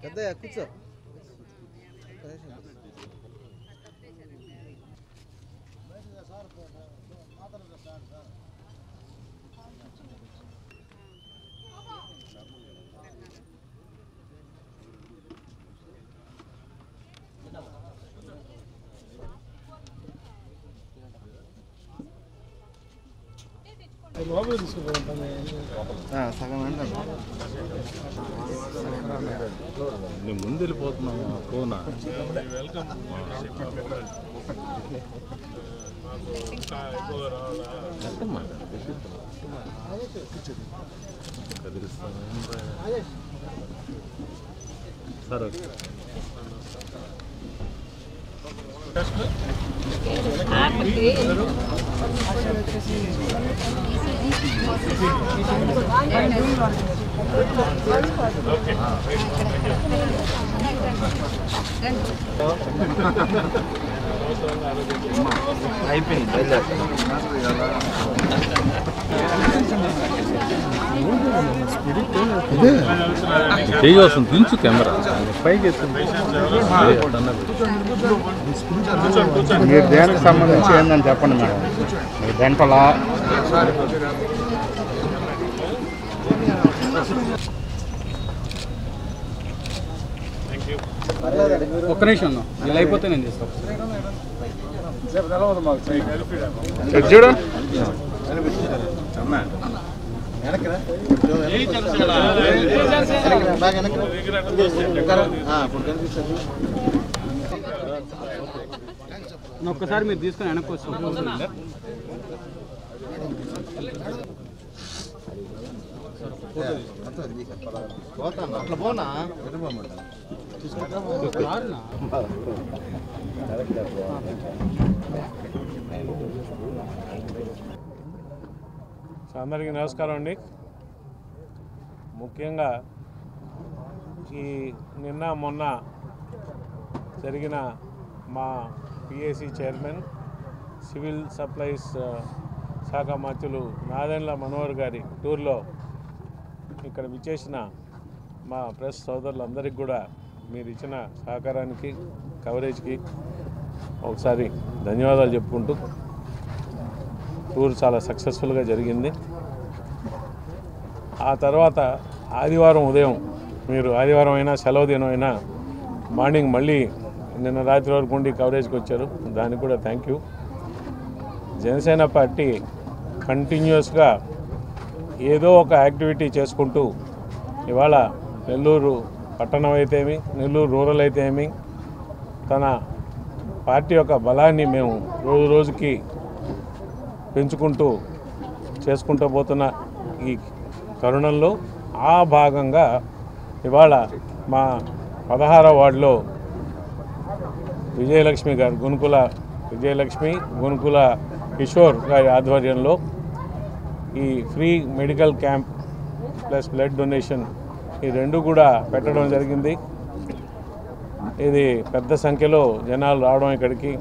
పెద్దయ్య కూర్చో. సగం నేను ముందు వెళ్ళిపోతున్నాను ఫోనా కదిలిస్తాను సరే అయిపోయింది. చెయ్యి వస్తుంది దించు కెమెరా పైకి మీరు దేనికి సంబంధించి ఏందని చెప్పండి మేడం. మీరు గంటలా ఒక్క నిమిషం ఇలా అయిపోతే నేను చేస్తాను. చూడు ఒక్కసారి మీరు తీసుకొని వెనక్కి వస్తాం. అట్లా పోనా అందరికీ నమస్కారం అండి. ముఖ్యంగా ఈ నిన్న మొన్న జరిగిన మా పిఏసి చైర్మన్ సివిల్ సప్లైస్ శాఖ మంత్రులు నాదెండ్ల మనోహర్ గారి టూర్లో ఇక్కడ విచ్చేసిన మా ప్రెస్ సోదరులందరికీ కూడా మీరు ఇచ్చిన సహకారానికి కవరేజ్కి ఒకసారి ధన్యవాదాలు చెప్పుకుంటూ టూర్ చాలా సక్సెస్ఫుల్గా జరిగింది. ఆ తర్వాత ఆదివారం ఉదయం మీరు ఆదివారం అయినా సెలవు దినం అయినా మార్నింగ్ మళ్ళీ నిన్న రాత్రి వరకు ఉండి కవరేజ్కి వచ్చారు. దానికి కూడా థ్యాంక్ యూ. జనసేన పార్టీ కంటిన్యూస్గా ఏదో ఒక యాక్టివిటీ చేసుకుంటూ ఇవాళ నెల్లూరు పట్టణం అయితేమి నెల్లూరు రూరల్ అయితేమి తన పార్టీ యొక్క బలాన్ని మేము రోజు రోజుకి పెంచుకుంటూ చేసుకుంటూ పోతున్న ఈ తరుణంలో ఆ భాగంగా ఇవాళ మా 16వ వార్డులో విజయలక్ష్మి గారు గునుకుల విజయలక్ష్మి గునుకుల కిషోర్ గారి ఆధ్వర్యంలో ఈ free medical camp plus blood donation ఈ రెండు కూడా పెట్టడం జరిగింది. ఇది పెద్ద సంఖ్యలో జనాలు రావడం ఇక్కడికి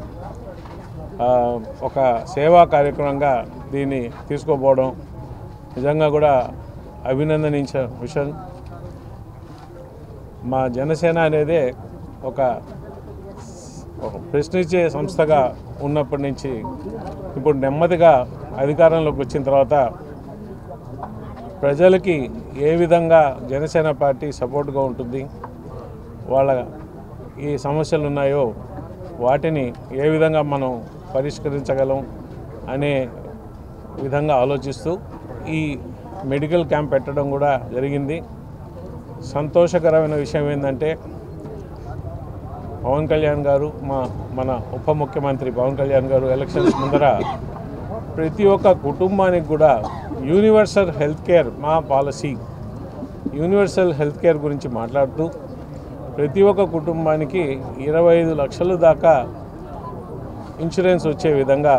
ఒక సేవా కార్యక్రమంగా దీన్ని తీసుకోపోవడం నిజంగా కూడా అభినందనించే విషయం. మా జనసేన అనేదే ఒక ప్రశ్నించే సంస్థగా ఉన్నప్పటి నుంచి ఇప్పుడు నెమ్మదిగా అధికారంలోకి వచ్చిన తర్వాత ప్రజలకి ఏ విధంగా జనసేన పార్టీ సపోర్ట్గా ఉంటుంది, వాళ్ళ ఈ సమస్యలు ఉన్నాయో వాటిని ఏ విధంగా మనం పరిష్కరించగలం అనే విధంగా ఆలోచిస్తూ ఈ మెడికల్ క్యాంప్ పెట్టడం కూడా జరిగింది. సంతోషకరమైన విషయం ఏంటంటే పవన్ కళ్యాణ్ గారు మన ఉప ముఖ్యమంత్రి పవన్ కళ్యాణ్ గారు ఎలక్షన్స్ ముందర ప్రతి ఒక్క కుటుంబానికి కూడా యూనివర్సల్ హెల్త్ కేర్ మా పాలసీ యూనివర్సల్ హెల్త్ కేర్ గురించి మాట్లాడుతూ ప్రతి ఒక్క కుటుంబానికి 25 లక్షల దాకా ఇన్సూరెన్స్ వచ్చే విధంగా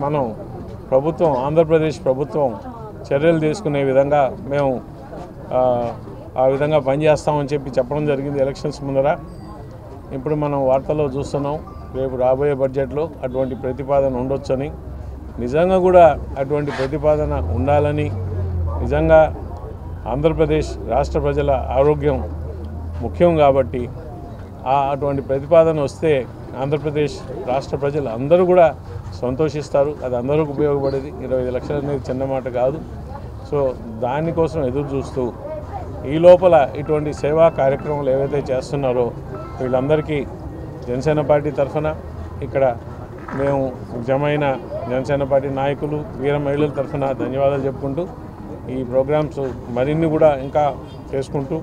మనం ప్రభుత్వం, ఆంధ్రప్రదేశ్ ప్రభుత్వం చర్యలు తీసుకునే విధంగా మేము ఆ విధంగా పనిచేస్తామని చెప్పడం జరిగింది ఎలక్షన్స్ ముందర. ఇప్పుడు మనం వార్తల్లో చూస్తున్నాం, రేపు రాబోయే బడ్జెట్లో అటువంటి ప్రతిపాదన ఉండొచ్చని, నిజంగా కూడా అటువంటి ప్రతిపాదన ఉండాలని, నిజంగా ఆంధ్రప్రదేశ్ రాష్ట్ర ప్రజల ఆరోగ్యం ముఖ్యం కాబట్టి అటువంటి ప్రతిపాదన వస్తే ఆంధ్రప్రదేశ్ రాష్ట్ర ప్రజలు అందరూ కూడా సంతోషిస్తారు. అది అందరికీ ఉపయోగపడేది. 25 లక్షలు అనేది చిన్న మాట కాదు. సో దానికోసం ఎదురు చూస్తూ ఈ లోపల ఇటువంటి సేవా కార్యక్రమాలు ఏవైతే చేస్తున్నారో వీళ్ళందరికీ జనసేన పార్టీ తరఫున, ఇక్కడ మేము జమైన జనసేన పార్టీ నాయకులు, వీర మహిళల తరఫున ధన్యవాదాలు చెప్పుకుంటూ ఈ ప్రోగ్రామ్స్ మరిన్ని కూడా ఇంకా చేసుకుంటూ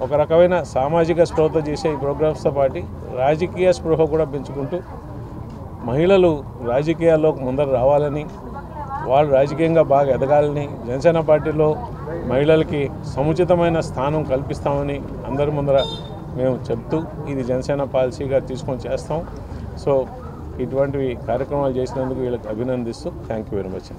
ఒక రకమైన సామాజిక స్పృహతో చేసే ఈ ప్రోగ్రామ్స్తో పాటు రాజకీయ స్పృహ కూడా పెంచుకుంటూ మహిళలు రాజకీయాల్లోకి ముందర రావాలని, వాళ్ళు రాజకీయంగా బాగా ఎదగాలని, జనసేన పార్టీలో మహిళలకి సముచితమైన స్థానం కల్పిస్తామని అందరి ముందర మేము చెప్తూ ఇది జనసేన పాలసీగా తీసుకొని చేస్తాం. సో ఇటువంటివి కార్యక్రమాలు చేసినందుకు వీళ్ళకి అభినందిస్తూ థ్యాంక్ యూ వెరీ మచ్.